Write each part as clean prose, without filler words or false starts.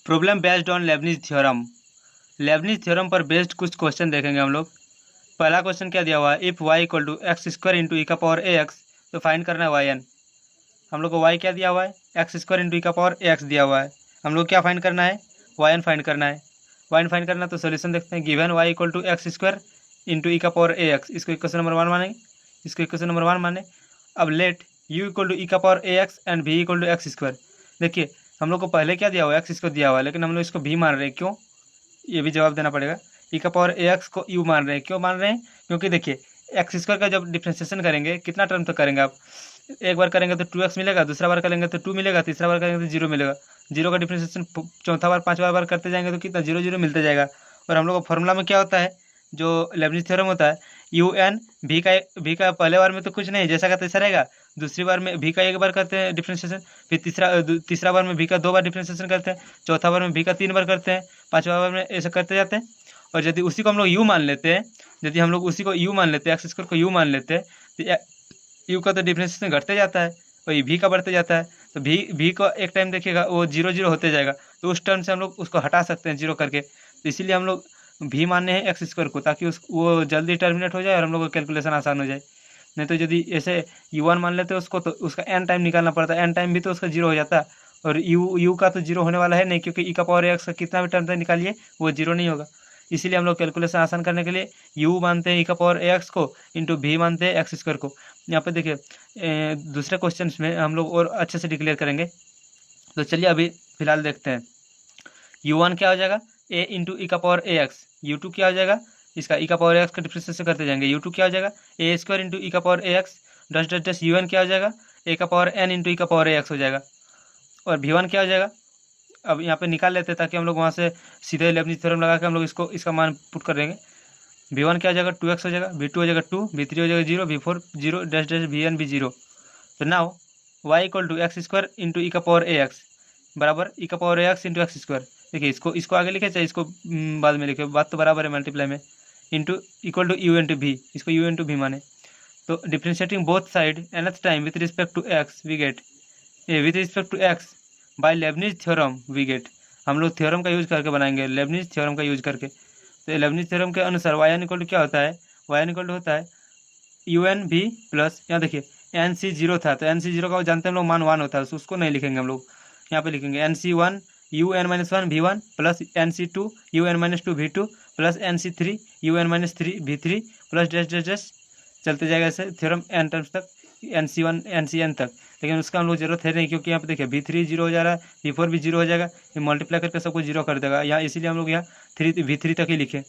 Problem based on Leibniz theorem. Leibniz theorem पर based कुछ question देखेंगे हम लोग। पहला क्वेश्चन क्या दिया हुआ है, if y equal to x square into e का पावर ए एक्स, तो फाइंड करना है वाई एन। हम लोग को वाई क्या दिया हुआ है, एक्स स्क्वायर इंटू ई का पावर ए एक्स दिया हुआ है। हम लोग क्या फाइंड करना है, वाई एन फाइंड करना है। वाई एन फाइंड करना तो सोल्यूशन देखते हैं। Given Y equal to x square into e का पावर ए एक्स, इसको इक्वेशन नंबर 1 मानेंगे, इसको इक्वेशन नंबर 1 माने। अब let u equal to e का power a x and v equal to x square. देखिए हम लोग को पहले क्या दिया हुआ है, एक्स स्क्वायर दिया हुआ है, लेकिन हम लोग इसको भी मान रहे हैं, क्यों, ये भी जवाब देना पड़ेगा। ई का पावर ए एक्स को यू मान रहे हैं, क्यों मान रहे हैं, क्योंकि देखिए एक्स स्क्वायर का जब डिफ्रेंशिएशन करेंगे कितना टर्म तक करेंगे आप, एक बार करेंगे तो 2x मिलेगा, दूसरा बार करेंगे तो 2 मिलेगा, तीसरा बार करेंगे तो 0 मिलेगा। जीरो का डिफ्रेंशिएशन चौथा बार पांचवा बार करते जाएंगे तो कितना 0 0 मिलते जाएगा। और हम लोग को फॉर्मूला में क्या होता है, जो लेबनिज थ्योरम होता है, यू एन भी का पहले बार में तो कुछ नहीं, जैसा का तैसा रहेगा। दूसरी बार में भी का एक बार करते हैं डिफ्रेंशिएशन, फिर तीसरा बार में भी का 2 बार डिफ्रेंशिएशन करते हैं, चौथा बार में भी का 3 बार करते हैं, पांचवा बार में ऐसा करते जाते हैं। और यदि उसी को हम लोग यू मान लेते हैं, यदि हम लोग उसी को यू मान लेते हैं, एक्स स्क्वायर को यू मान लेते हैं, तो यू का तो डिफ्रेंशिएशन घटते जाता है, वही भी का बढ़ते जाता है। तो भी को एक टाइम देखिएगा वो 0 0 होते जाएगा, तो उस टर्म से हम लोग उसको हटा सकते हैं 0 करके। तो इसीलिए हम लोग भी मानने हैं एक्स स्क्वायर को, ताकि उस वो जल्दी टर्मिनेट हो जाए और हम लोग को कैलकुलेशन आसान हो जाए। नहीं तो यदि ऐसे u1 मान लेते हैं उसको, तो उसका n टाइम निकालना पड़ता है, n टाइम भी तो उसका 0 हो जाता है। और u का तो 0 होने वाला है नहीं, क्योंकि ई का पावर एक्स का कितना भी टर्म तक निकालिए वो 0 नहीं होगा। इसीलिए हम लोग कैलकुलेशन आसान करने के लिए u मानते हैं ई का पावर एक्स को, इंटू भी मानते हैं एक्स स्क्वायर को। यहाँ पे देखिए दूसरे क्वेश्चन में हम लोग और अच्छे से डिक्लेयर करेंगे। तो चलिए अभी फिलहाल देखते हैं। u1 क्या हो जाएगा, a इंटू ई का पावर ए एक्स। u2 क्या हो जाएगा, इसका ई का पावर एक्स का डिफ्रेंशिएशन करते जाएंगे, u2 क्या हो जाएगा, ए स्क्वायर इंटू ई का power a x does does does u1 क्या हो जाएगा, ए का पावर n इंटू ई का पावर ए एक्स हो जाएगा। और v1 क्या हो जाएगा, अब यहाँ पे निकाल लेते हैं ताकि हम लोग वहाँ से सीधे लेबनिज थ्योरम लगा के हम लोग इसका मान पुट कर देंगे। v1 क्या हो जाएगा, 2x हो जाएगा, v2 हो जाएगा 2, v3 हो जाएगा 0, v4 0 डैश डैश vn भी 0। तो now y equal to x square into e का पावर ए एक्स बराबर ई का power a x into x square. देखिए इसको आगे लिखे चाहे इसको बाद में लिखे, बात तो बराबर है मल्टीप्लाई में। Into equal to U into V, इसको यू इंटू भी माने। तो differentiating both side nth time with respect to X we get with respect to X by Leibniz theorem we get. हम लोग थ्योरम का use करके बनाएंगे, Lebanese theorem का use करके। तो लेबनिज थ्योरम के अनुसार वाई एन इक्वल टू क्या होता है, वाई एन इक्वल टू होता है यू एन भी प्लस, यहाँ देखिए एन सी 0 था, तो एन सी 0 का जानते हैं हम लोग मान 1 होता है, उसको नहीं लिखेंगे हम लोग, यहाँ पे लिखेंगे N C 1 U N minus 1 v1 plus N C 2 U N minus 2 v2 plus N C 3 U N minus 3 v3 plus dash dash dash चलते जाएगा ऐसे थ्योरम एन टर्म्स तक, N C 1 N C N तक। लेकिन उसका हम लोग जरूरत है नहीं, क्योंकि यहाँ पे देखिए v3 0 हो जा रहा है, v4 भी 0 हो जाएगा, ये मल्टीप्लाई करके सबको 0 कर देगा यहाँ, इसीलिए हम लोग यहाँ v3 तक ही लिखे।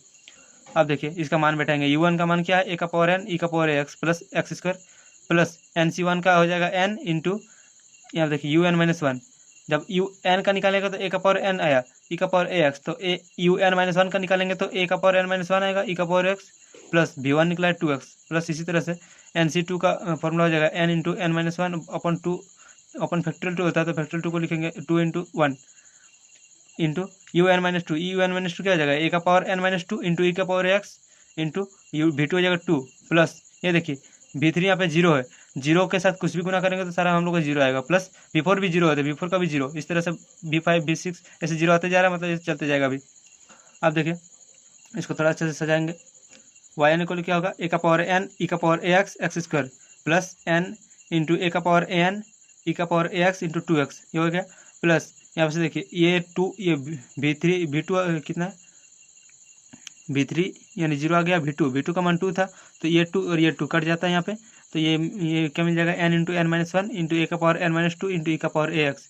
अब देखिए इसका मान बैठाएंगे, u1 का मान क्या है, ए का पावर n ई का power X plus X square plus N C 1 का हो जाएगा n इंटू, यहाँ देखिए यू एन माइनस 1, जब यू एन का निकालेगा तो ए का पावर n आया, ई का पावर ए एक्स, तो ए यू एन माइनस 1 का निकालेंगे तो ए का पावर n माइनस 1 आएगा, ई का पावर एक्स प्लस v1 निकला है 2x प्लस इसी तरह से एन सी 2 का फॉर्मूला हो जाएगा n into N minus 1 upon 2 upon factorial 2 होता है, तो फैक्टोरियल 2 को लिखेंगे 2 into 1 into U N minus 2, U N minus 2 क्या हो जाएगा, ए का power n minus 2 into e का power x into you v2 हो जाएगा 2 प्लस ये देखिए v3 यहाँ पे 0 है, 0 के साथ कुछ भी गुना करेंगे तो सारा हम लोग का 0 आएगा, प्लस v4 भी 0 है तो v4 का भी 0, इस तरह से v5 v6 ऐसे 0 आते जा रहा है, मतलब ऐसे चलते जाएगा अभी। अब देखिए इसको थोड़ा अच्छे से सजाएंगे, वाई एन इक्वल क्या होगा, ए का पावर n ई का power a x square plus n into a का पावर ए एन ई का power a x into 2x, ये हो गया। प्लस यहाँ से देखिए ये 2 ये v3 v2 कितना है v3 यानी 0 आ गया, v2 का मान 2 था, तो ये 2 और ये 2 कट जाता है यहाँ पे, तो ये क्या मिल जाएगा n into N minus 1 into a का power n minus 2 into e का पावर ए एक्स।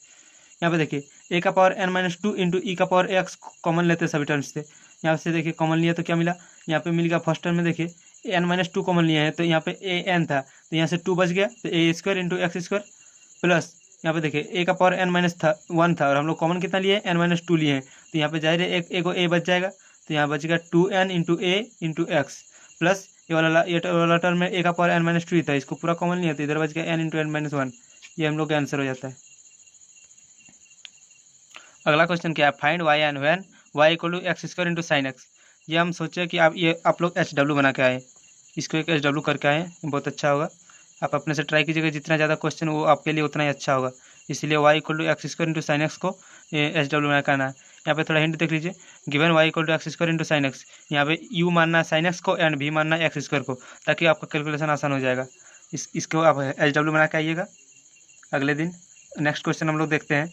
यहाँ पे देखिए ए का power n minus 2 into e का पावर ए एक्स कॉमन लेते हैं सभी टर्म्स से, यहाँ से देखिए कॉमन लिया तो क्या मिला, यहाँ पे मिल गया फर्स्ट टर्म में देखिए n माइनस 2 कॉमन लिया है, तो यहाँ पे ए एन था तो यहाँ से 2 बच गया, तो a square into x square plus यहाँ पे देखिए ए का पावर n माइनस 1 था और हम लोग कॉमन कितना लिए n माइनस 2 लिए हैं, तो यहाँ पे जाहिर है एक ए बच जाएगा, तो यहाँ बचेगा 2n इंटू ए इंटू एक्स प्लस ये वाला टर्म में ए का पावर n माइनस 2 था, इसको पूरा कॉमन लिया तो इधर बच गया n इंटू एन माइनस 1, ये हम लोग का आंसर हो जाता है। अगला क्वेश्चन क्या है, find Y N when Y equal to x square into sine X. ये हम सोचे कि आप लोग एच डब्ल्यू बना के आए, इसको एक एच डब्ल्यू करके आए, बहुत अच्छा होगा। आप अपने से ट्राई कीजिएगा, जितना ज़्यादा क्वेश्चन वो आपके लिए उतना ही अच्छा होगा। इसलिए Y equal to x square into sine X को एच डब्ल्यू में करना है। यहाँ पे थोड़ा हिंट देख लीजिए, given Y equal to x square into sine X, यहाँ पे यू मानना है साइन एक्स को एंड भी मानना है एक्स स्क्वायर को, ताकि आपका कैलकुलेशन आसान हो जाएगा। इसको आप एच डब्ल्यू बना के आइएगा अगले दिन। नेक्स्ट क्वेश्चन हम लोग देखते हैं।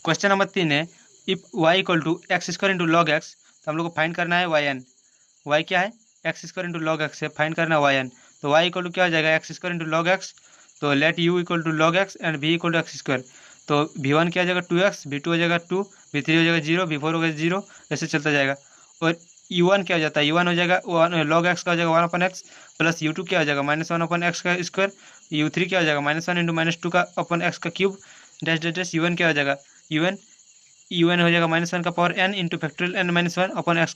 क्वेश्चन नंबर 3 है, if Y equal to x square into log x, तो हम लोग को फाइंड करना है वाई एन। वाई क्या है, x square into log x है, फाइंड करना है वाई एन। तो वाई इक्वल टू क्या हो जाएगा, x square into log x, तो let u equal to log x and v equal to x square. तो V1 क्या हो जाएगा 2x, V2 हो जाएगा 2, V3 हो जाएगा 0, V4 हो जाएगा 0, ऐसे चलता जाएगा। और U1 क्या हो जाता है, U1 हो जाएगा लॉग एक्स का हो जाएगा 1/x, प्लस U2 क्या हो जाएगा -1/x का स्क्वायर, U3 क्या हो जाएगा -1 इंटू -2 का अपन x का cube, dash dash dash UN क्या हो जाएगा UN हो जाएगा -1 का power n into factorial n -1 अपन x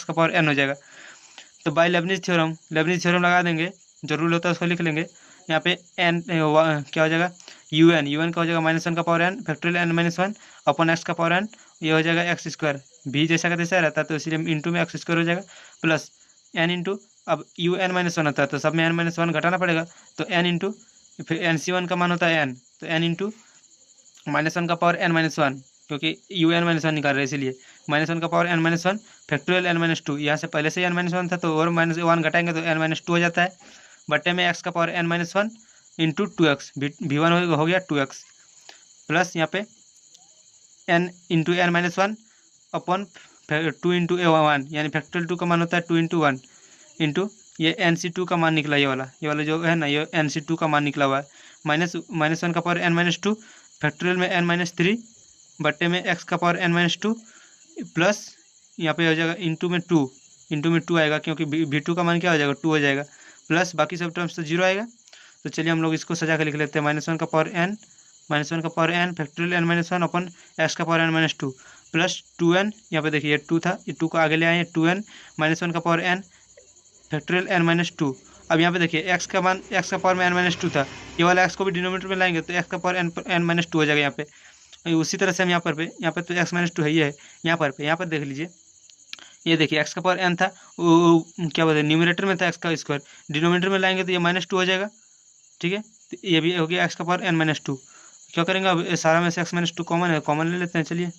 का पावर n हो जाएगा। तो बाय लेबनिज थ्योरम लगा देंगे, जो रूल होता है उसको लिख लेंगे। यहाँ पे n क्या हो जाएगा UN का हो जाएगा -1 का पावर n फैक्टोरियल n -1 अपन x का पावर n, ये हो जाएगा एक्स स्क्वायर, भी जैसा का तैसा रहता है तो इसलिए इंटू में एक्स स्क्वायर हो जाएगा, प्लस n इंटू अब UN -1 होता है तो सब में n -1 घटाना पड़ेगा, तो n इंटू फिर NC1 का मान होता है n, तो n इंटू -1 का पावर n -1, क्योंकि UN -1 निकाल रहे हैं इसलिए -1 का पावर n -1 फैक्टोरियल n -2, यहाँ से पहले से n -1 था तो और -1 घटाएंगे तो n -2 हो जाता है, बट्टे में x का power n -1 into 2x, V1 हो गया 2x, प्लस यहाँ पे n into n -1 upon 2 into 1, यानी फैक्टोरियल 2 का मान होता है 2 इंटू 1 इंटू ये NC2 का मान निकला, ये वाला जो है ना, ये NC2 का मान निकला हुआ है, -1 का पावर n -2 फैक्टोरियल में n -3 बट्टे में x का पावर n -2, प्लस यहाँ पे हो जाएगा इंटू में 2 आएगा, क्योंकि V2 का मान क्या हो जाएगा 2 हो जाएगा, प्लस बाकी सब टर्म्स तो 0 आएगा। तो चलिए हम लोग इसको सजा के लिख लेते हैं, -1 का पावर n फैक्टोरियल n -1 अपन x का पावर n -2 प्लस 2n, यहाँ पे देखिए ये 2 था, ये 2 को आगे ले आए 2n -1 का पावर n फैक्टोरियल n -2। अब यहाँ पे देखिए x का पावर में n -2 था, ये वाला x को भी डिनोमिनेटर में लाएंगे तो x का पावर n -2 हो जाएगा यहाँ पे। उसी तरह से हम यहाँ पे तो x -2 है ही है, यहाँ पर देख लीजिए, ये देखिए x का पावर n था, वो क्या बोलते हैं न्यूमरेटर में था x का स्क्वायर, डिनोमिनेटर में लाएंगे तो ये -2 हो जाएगा, ठीक है। तो ये भी हो गया x का पावर n -2। क्या करेंगे अब, सारा में से x -2 कॉमन है, कॉमन ले लेते हैं, चलिए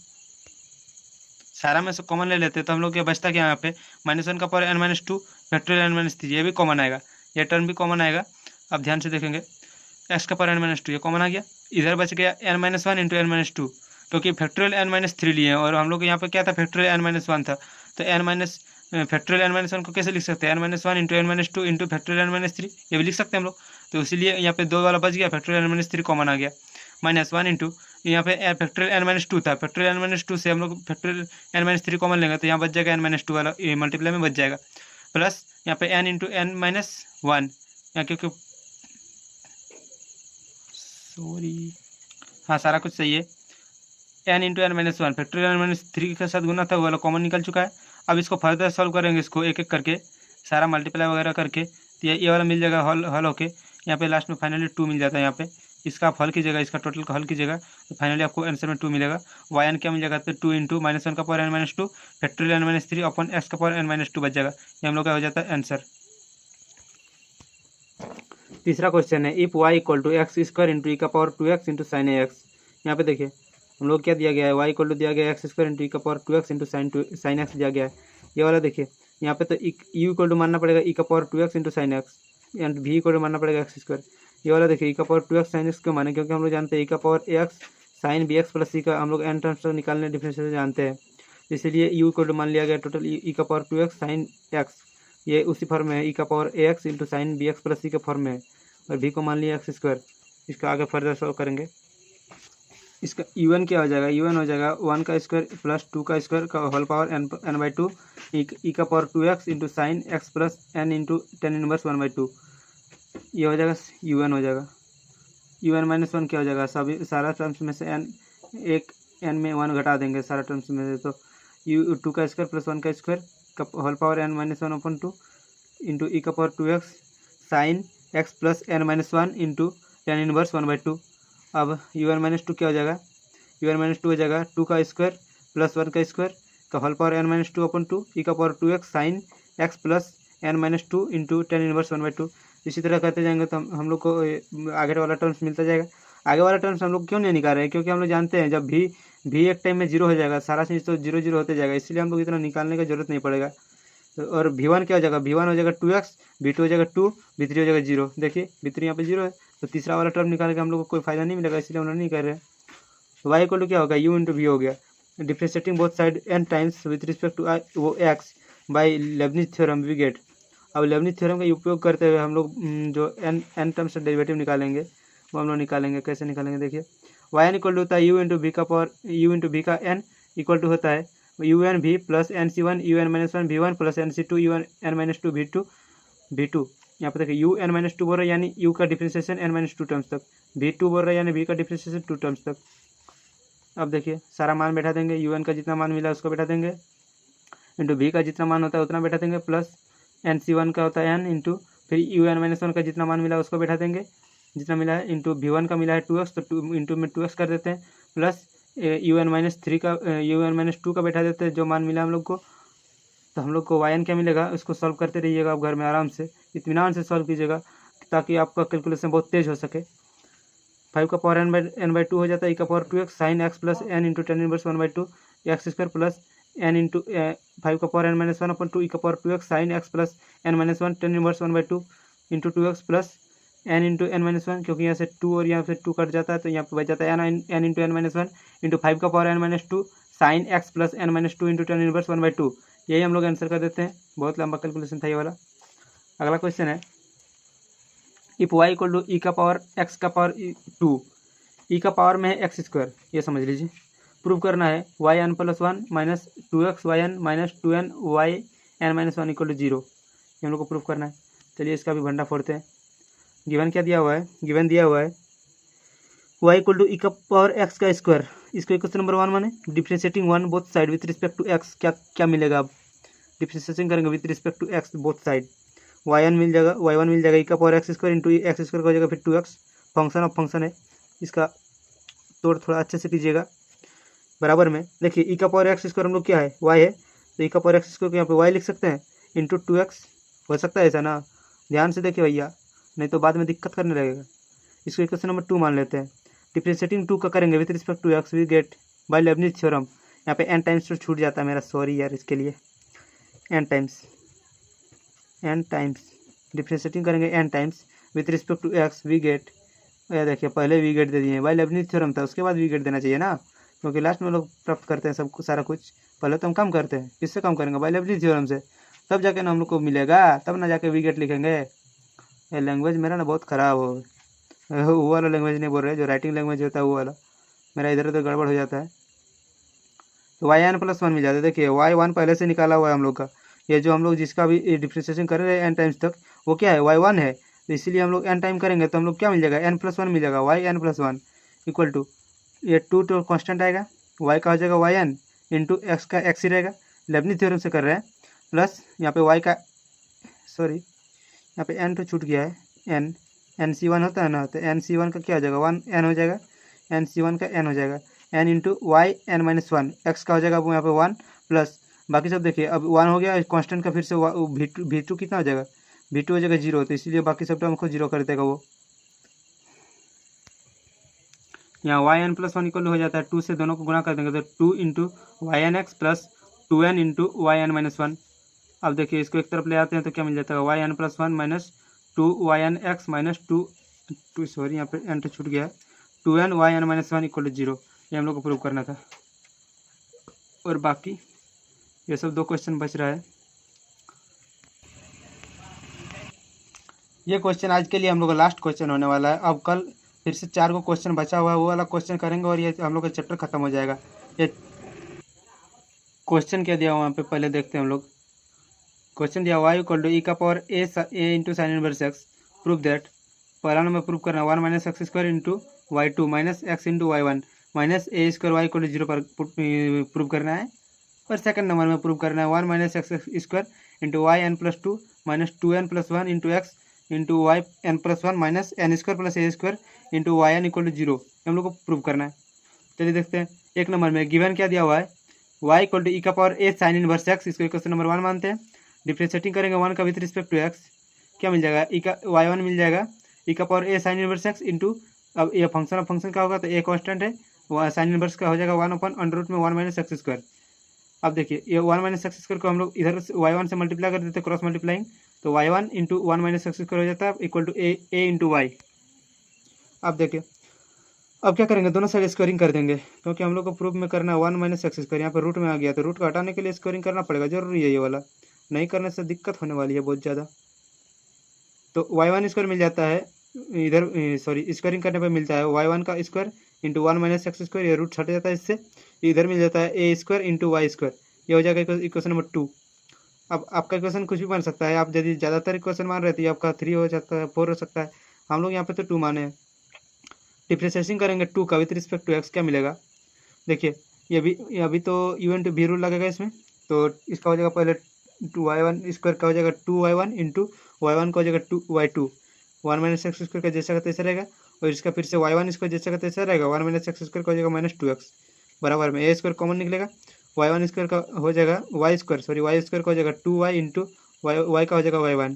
सारा में से कॉमन ले लेते हैं, तो हम लोग क्या बचता क्या यहाँ पे -1 का पावर n -2 फैक्टोरियल n -3, ये भी कॉमन आएगा, ये टर्म भी कॉमन आएगा। अब ध्यान से देखेंगे x का पावर n -2 ये कॉमन आ गया, इधर बच गया n -1 इंटू n -2, क्योंकि फैक्टोरियल n -3 लिए हैं और हम लोग यहाँ पे क्या था फैक्टोरियल n -1 था, तो फैक्टोरियल n -1 को कैसे लिख सकते हैं, n -1 into n -2 into factorial n -3, ये भी लिख सकते हैं हम लोग। तो इसीलिए यहाँ पे 2 वाला बच गया, फैक्टोरियल n -3 कॉमन आ गया, -1 इंटू यहाँ पे फैक्टोरियल n -2 था, फैक्टोरियल n -2 से हम लोग फैक्टोरियल n -3 कॉमन लेंगे तो यहाँ बच जाएगा n -2 वाला, मल्टीप्लाई में बच जाएगा, प्लस यहाँ पे n इंटू n -1, यहाँ क्योंकि हाँ सारा कुछ सही है, n into n -1 factorial n -3 के साथ गुना था, वो वाला कॉमन निकल चुका है। अब इसको फर्दर सॉल्व करेंगे, इसको एक एक करके सारा मल्टीप्लाई वगैरह करके, तो ये वाला मिल जाएगा हल होके, यहाँ पे लास्ट में फाइनली 2 मिल जाता है। यहाँ पे इसका आप हल कीजिएगा, इसका टोटल का हल कीजिएगा तो फाइनली आपको आंसर में 2 मिलेगा। yn क्या मिल जाएगा, तो 2 इंटू -1 का पावर n -2 फैक्टोरियल n -3 अपन x का पावर n -2 बच जाएगा, ये हम लोग का हो जाता है आंसर। तीसरा क्वेश्चन है, if y equal to x square into e का power 2x into sine X. यहाँ पे देखिए हम लोग क्या दिया गया है, y इक्वल टू दिया गया है एक्स स्क्वायर इंटू ई का power 2x into sine x दिया गया है। ये वाला देखिए यहाँ पे तो यू इक्वल टू मानना पड़ेगा ई का power 2x into sine x and v equal to मानना पड़ेगा एक्स स्क्वायर। ये वाला देखिए ई का पावर 2x साइन एक्स क्यों माने, क्योंकि हम लोग जानते हैं ई का power x sine b x plus c का हम लोग एन टर्म्स निकालने डिफरेंशियल जानते हैं, इसलिए यू इक्वल टू मान लिया गया टोटल ई का पावर 2x साइन एक्स, ये उसी फॉर्म में है, ई का power x into sine b x plus c के फॉर्म में है, और भी को मान लिया एक्स स्क्वायर। इसका आगे फर्दर सॉल्व करेंगे, इसका UN क्या हो जाएगा, UN हो जाएगा 1 का स्क्वायर प्लस 2 का स्क्वायर का होल पावर n/2 ई का power 2x into sine x plus n into tan inverse 1/2, ये हो जाएगा UN हो जाएगा। UN -1 क्या हो जाएगा, सभी सारा टर्म्स में से एक n में 1 घटा देंगे सारा टर्म्स में से, तो U 2 का स्क्वायर प्लस 1 का स्क्वायर का whole power n-1/2 into e का power 2x sine x plus n-1 into tan inverse 1/2। अब UN -2 क्या हो जाएगा, UN -2 हो जाएगा 2 का स्क्वायर प्लस 1 का स्क्वायर का होल पावर n-2/2 ई का power 2x sine x plus n-2 into tan inverse 1/2। इसी तरह करते जाएंगे तो हम लोग को आगे वाला टर्म्स मिलता जाएगा। आगे वाला टर्म्स हम लोग क्यों नहीं निकाल रहे हैं, क्योंकि हम लोग जानते हैं जब भी एक टाइम में जीरो हो जाएगा, सारा चीज़ तो जीरो जीरो होते जाएगा, इसलिए हम लोग इतना निकालने की जरूरत नहीं पड़ेगा। तो और V1 क्या हो जाएगा, V1 हो जाएगा 2x, V2 हो जाएगा 2, V3 हो जाएगा 0। देखिए V3 यहाँ पे 0 है, तो तीसरा वाला टर्म निकाल के हम लोग को कोई फायदा नहीं मिलेगा, इसलिए हम लोग नहीं कर रहे हैं। तो y इक्वल टू क्या होगा, u इंटू वी हो गया, differentiating both side n times with respect to वो x by Leibniz theorem we get. अब लेबनिज थ्योरम का उपयोग करते हुए हम लोग जो n टर्म्स का डेरिवेटिव निकालेंगे वो हम लोग निकालेंगे। कैसे निकालेंगे देखिए, वाई एन इक्वल टू होता है u इंटू वी का पावर u इंटू वी का n इक्वल टू होता है U N V plus N C one U N minus one V one plus N C two U N minus two V two. यहाँ पे देखिए you N minus to बोल रहा है यानी u का differentiation n minus two terms तक, v2 बोल रहा है यानी v का डिफ्रेंशिएशन 2 टर्म्स तक। अब देखिए सारा मान बैठा देंगे, यू एन का जितना मान मिला उसको बैठा देंगे, इंटू वी का जितना मान होता है उतना बैठा देंगे, प्लस एन सी वन का होता है n इंटू फिर यू एन माइनस वन का जितना मान मिला उसको बैठा देंगे, जितना मिला है, इंटू वी वन का मिला है 2x तो 2 इंटू में 2x कर देते हैं, plus U N minus three का यू एन माइनस टू का बैठा देते हैं जो मान मिला हम लोग को। तो हम लोग को वाई एन क्या मिलेगा, उसको सॉल्व करते रहिएगा आप घर में आराम से, इत्मीनान से सॉल्व कीजिएगा ताकि आपका कैलकुलेशन बहुत तेज हो सके। 5 का पावर n/2 हो जाता है, e का power 2x sine x plus n into tan inverse 1/2 x square plus n into 5 का पावर n-1/2 e का power 2x sine x plus n-1 tan inverse 1/2 into 2x plus n into n-1, क्योंकि यहाँ से 2 और यहाँ से 2 cut जाता है तो यहाँ पर बच जाता है n इंटू n-1 इंटू 5 का power n-2 sine x plus n-2 into tan inverse 1/2। यही हम लोग आंसर कर देते हैं। बहुत लंबा कैलकुलेशन था ये वाला। अगला क्वेश्चन है, if y equal to e का पावर x का पावर 2, ई का पावर में है एक्स स्क्वायर, ये समझ लीजिए। प्रूव करना है Y N plus one minus 2x Y N minus 2n Y N minus 1 equal to 0, ये हम लोग को प्रूव करना है। चलिए इसका भी भंडा फोड़ते हैं। गिवन क्या दिया हुआ है, गिवन दिया हुआ है y इक्वल टू ई का पावर x का स्क्वायर, इसको क्वेश्चन नंबर 1 माने differentiating one both side with respect to x, क्या क्या मिलेगा, अब डिफ्रेंशिएशन करेंगे with respect to x both side, y1 मिल जाएगा, y1 मिल जाएगा ई का power X square into x square का हो जाएगा फिर 2x, फंक्शन ऑफ फंक्शन है, इसका तोड़ थोड़ा अच्छे से कीजिएगा। बराबर में देखिए ई का पावर एक्स स्क्वायर हम लोग क्या है, y है, तो ई का पावर एक्स स्क्वायर को यहाँ पे y लिख सकते हैं इंटू 2x, हो सकता है ऐसा ना, ध्यान से देखिए भैया नहीं तो बाद में दिक्कत करने लगेगा। इसको क्वेश्चन नंबर 2 मान लेते हैं। डिफ्रेंशिएटिंग 2 का करेंगे with respect to x we get by Leibniz theorem, यहाँ पे n टाइम्स तो छूट जाता है मेरा, सॉरी यार इसके लिए, n टाइम्स डिफ्रेंशिएटिंग करेंगे n times with respect to x we get, ये देखिए पहले वी गेट दे दिए, बाय लेबनिज थ्योरम था उसके बाद वी गेट देना चाहिए ना, क्योंकि लास्ट में लोग प्राप्त करते हैं सब कुछ सारा कुछ, पहले तो हम कम करते हैं, किससे कम करेंगे, बाय लेबनिज थ्योरम से, तब जाके ना हम लोग को मिलेगा, तब ना जाके वी गेट लिखेंगे। ये लैंग्वेज मेरा ना बहुत ख़राब हो, वो वाला लैंग्वेज नहीं बोल रहे, जो राइटिंग लैंग्वेज होता है वो वाला मेरा इधर उधर गड़बड़ हो जाता है। तो वाई एन प्लस वन मिल जाता है, देखिए वाई वन पहले से निकाला हुआ है हम लोग का, ये जो हम लोग जिसका भी डिफ्रेंशिएशन कर रहे हैं एन टाइम्स तक वो क्या है वाई वन है, तो इसीलिए हम लोग एन टाइम करेंगे तो हम लोग क्या मिल जाएगा एन प्लस वन मिल जाएगा, Y N plus one equal to ये 2 तो कॉन्स्टेंट आएगा, वाई का हो जाएगा वाई एन इंटू एक्स का एक्स ही रहेगा, लेबनिज थ्योरम से कर रहे हैं, प्लस यहाँ पे वाई का सॉरी यहाँ पे एन तो छूट गया है, एन सी वन होता है ना, तो एन सी वन का क्या हो जाएगा 1 एन हो जाएगा, एन सी वन का एन हो जाएगा, N into Y N minus 1, X का हो जाएगा यहाँ पे 1 प्लस बाकी सब देखिए अब 1 हो गया कांस्टेंट का, फिर से वी टू कितना हो जाएगा, v2 हो जाएगा 0, तो इसीलिए बाकी सब टर्म को 0 कर देगा वो। यहाँ वाई एन प्लस 1 इक्वल हो जाता है 2 से दोनों को गुणा कर देंगे तो 2 into Y N X plus 2n into Y N minus 1। अब देखिए इसको एक तरफ ले आते हैं तो क्या मिल जाता है Y N plus 1 minus 2 Y N X minus 2 sorry यहाँ पे एन तो छूट गया है 2n Y N minus 1 equal to 0, ये हम लोग को प्रूव करना था। और बाकी ये सब 2 क्वेश्चन बच रहा है। ये क्वेश्चन आज के लिए हम लोग का लास्ट क्वेश्चन होने वाला है। अब कल फिर से 4 क्वेश्चन बचा हुआ है, वो वाला क्वेश्चन करेंगे और ये हम लोग का चैप्टर खत्म हो जाएगा। ये क्वेश्चन क्या दिया हुआ वहाँ पे पहले देखते हैं हम लोग। क्वेश्चन दिया y इक्वल टू ई का power A into sine inverse X, prove that, पहला नंबर प्रूव करना 1 minus X square into Y two minus X into Y one minus A square Y equal to 0 पर prove करना है। और second number में prove करना है 1 minus X square into Y N plus 2 minus 2n plus 1 into X into Y N plus 1 minus N square plus A square into Y N equal to 0, हम लोग को prove करना है। चलिए देखते हैं। एक नंबर में गिवन क्या दिया हुआ है y इक्वल टू ई का पावर ए साइन इनवर्स एक्स, इसको क्वेश्चन नंबर 1 मानते हैं। डिफ्रेंशिएटिंग करेंगे 1 का विथ रिस्पेक्ट टू एक्स, क्या मिल जाएगा ई का y1 मिल जाएगा ई का पावर ए साइन इनवर्स एक्स इंटू अब ये फंक्शन ऑफ फंक्शन क्या होगा, तो ए कांस्टेंट है, वो साइन इनवर्स का हो जाएगा 1/√1 - x²। अब देखिए ये 1 - x² को हम लोग इधर y1 से मल्टीप्लाई कर देते हैं, क्रॉस मल्टीप्लाइंग, तो y1 × 1 - x² हो जाता है इक्वल टू a × y। अब देखिए अब क्या करेंगे, दोनों साइड स्क्वायरिंग कर देंगे, क्योंकि हम लोग को प्रूफ में करना है 1 - x²। यहाँ पर रूट में आ गया, तो रूट को हटाने के लिए स्क्वायरिंग करना पड़ेगा, जरूरी है ये वाला, नहीं करने से दिक्कत होने वाली है बहुत ज़्यादा। तो y1² मिल जाता है इधर, सॉरी स्क्वायरिंग करने पर मिलता है y1 का स्क्वायर × 1 - x², ये रूट हट जाता है इससे, इधर मिल जाता है a² × y², ये हो जाएगा इक्वेशन नंबर 2। अब आपका इक्वेशन कुछ भी बन सकता है, आप यदि ज़्यादातर इक्वेशन मान रहे थे, आपका 3 हो सकता है, 4 हो सकता है, हम लोग यहाँ पे तो 2 माने हैं। डिफ्रेंशिएशन करेंगे 2 का विथ रिस्पेक्ट टू x, क्या मिलेगा, देखिए ये अभी तो इवेंट भी रूल लगेगा इसमें, तो इसका हो जाएगा पहले 2y1² का हो जाएगा 2y1 × y1 का हो जाएगा 2y2, 1 - x² का जैसा का तैसा रहेगा, और इसका फिर से y1² जैसा का तैसा रहेगा, 1 - x² का हो जाएगा -2x, बराबर में a² कॉमन निकलेगा, y1² का हो जाएगा y² का हो जाएगा 2y × y का हो जाएगा y1।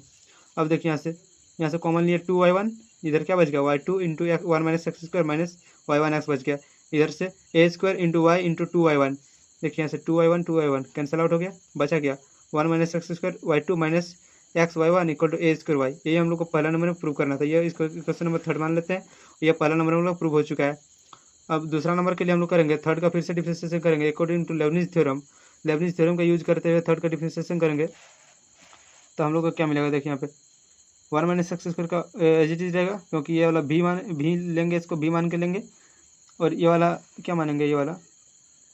अब देखिए यहाँ से कॉमन लिए 2y1, इधर क्या बच गया y2 × 1 - x² - y1x बच गया, इधर से a² × y × 2y1, देखिए यहाँ से 2y1 कैंसिल आउट हो गया, बचा गया 1 - x² y2 - x y1 = a² y। यही हम लोग को पहला नंबर में प्रूव करना था, ये इसको क्वेश्चन नंबर 3 मान लेते हैं, ये पहला नंबर हम लोग प्रूव हो चुका है। अब दूसरा नंबर के लिए हम लोग करेंगे, थर्ड का फिर से डिफरेंशिएशन करेंगे अकॉर्डिंग टू लेबनिज़ थ्योरम का यूज करते हुए थर्ड का डिफरेंशिएशन करेंगे, तो हम लोग को क्या मिलेगा, देखिए यहाँ पे 1 - x² का एज इट इज रहेगा, क्योंकि ये वाला भी लेंगे, इसको भी मान के लेंगे, और ये वाला क्या मानेंगे, ये वाला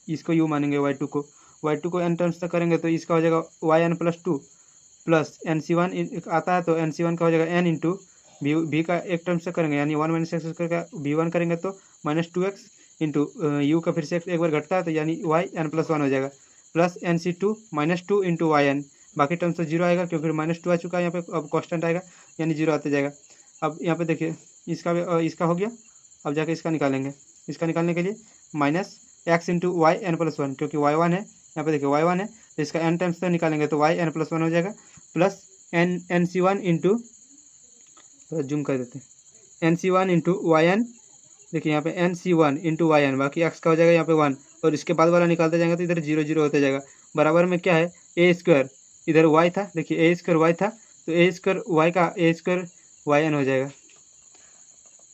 इसको यू मानेंगे, y2 को n टर्म्स तक करेंगे, तो इसका हो जाएगा yn+2 प्लस NC1 आता है, तो NC1 का हो जाएगा n × भी का एक टर्म्स तक करेंगे, यानी 1 - x² का v1 करेंगे तो -2x × u का फिर से एक बार घटता है, तो यानी yn+1 हो जाएगा, प्लस NC2 -2 × yn, बाकी टर्म्स तो जीरो आएगा, क्योंकि -2 आ चुका है यहाँ पे, अब कांस्टेंट आएगा यानी जीरो आते जाएगा। अब यहाँ पे देखिए इसका हो गया, अब जाके इसका निकालेंगे, इसका निकालने के लिए -x × yn+1, क्योंकि y1 है, यहाँ पे देखिए y1 है, तो इसका n टाइम्स तो निकालेंगे तो yn+1 हो जाएगा, प्लस NC1 × थोड़ा जूम कर देते हैं, NC1 × yn, देखिए यहाँ पे NC1 × yn, बाकी x का हो जाएगा यहाँ पे 1, और इसके बाद वाला निकालते जाएंगे तो इधर 0 0 होते जाएगा, बराबर में क्या है a², इधर y था, देखिए a² y था, तो a² y का a² yn हो जाएगा।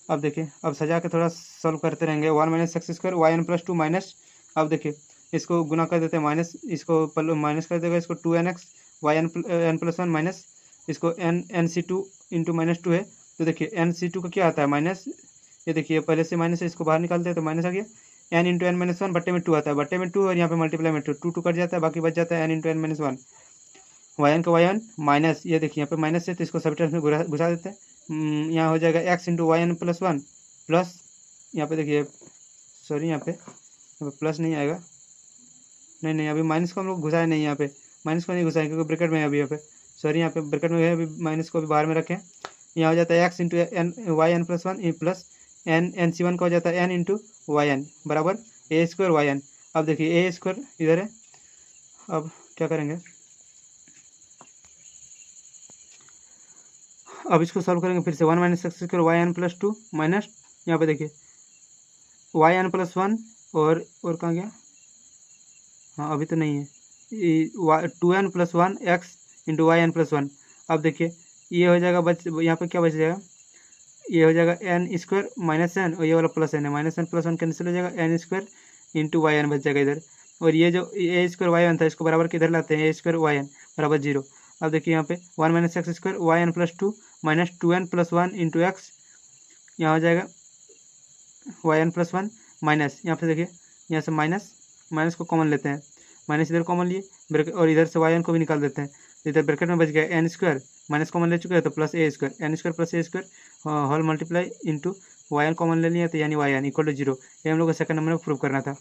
अब देखिए अब सजा के थोड़ा सॉल्व करते रहेंगे, 1 - x² yn+2 माइनस, अब देखिए इसको गुना कर देते हैं, माइनस इसको माइनस कर देगा, इसको 2nx yn+1 माइनस इसको NC2 × -2 है, तो देखिए NC2 का क्या आता है माइनस, ये देखिए पहले से माइनस है, इसको बाहर निकालते हैं तो माइनस आ गया, n × n-1 बट्टे में 2 आता है, बट्टे में 2 और यहाँ पे मल्टीप्लाई में 2 2 कट जाता है, बाकी बच जाता है n × n-1, yn का yn माइनस, ये देखिए यहाँ पे माइनस है, तो इसको सब टर्म्स में घुसा देते हैं, यहाँ हो जाएगा x × yn+1 प्लस, यहाँ पे देखिए सॉरी यहाँ पे प्लस नहीं आएगा, नहीं अभी माइनस को हम लोग घुसाए नहीं, यहाँ पे माइनस को नहीं घुसाए क्योंकि ब्रैकेट में है अभी, यहाँ पे सॉरी यहाँ पे ब्रैकेट में है, अभी माइनस को भी बाहर में रखें, यहाँ हो जाता है x × yn+1 प्लस NC1 का हो जाता है n × yn बराबर a² yn। अब देखिए a² इधर है, अब क्या करेंगे, अब इसको सॉल्व करेंगे फिर से, 1 - x² yn+2 माइनस, यहाँ पे देखिए yn+1 और कहाँ गया, हाँ अभी तो नहीं है, 2n+1 x × yn+1। अब देखिए ये हो जाएगा, यहाँ पे क्या बच जाएगा, ये हो जाएगा n² - n, और ये वाला प्लस n है, -n+1 कैंसिल हो जाएगा, n² × yn बच जाएगा इधर, और ये जो a² yn था इसको बराबर किधर लाते हैं, a² yn बराबर 0। अब देखिए यहाँ पे 1 - x² yn+2 minus 2n+1 × x, यहाँ हो जाएगा yn+1 माइनस, यहाँ पे देखिए यहाँ से माइनस को कॉमन लेते हैं, माइनस इधर कॉमन लिए ब्रैकेट, और इधर से yn को भी निकाल देते हैं, तो इधर ब्रैकेट में बच गया n² माइनस कॉमन ले चुके हैं तो plus a², n² plus a² whole multiply into yn common ले लिया, तो यानी yn = 0। ये हम लोग को सेकंड नंबर में प्रूव करना था।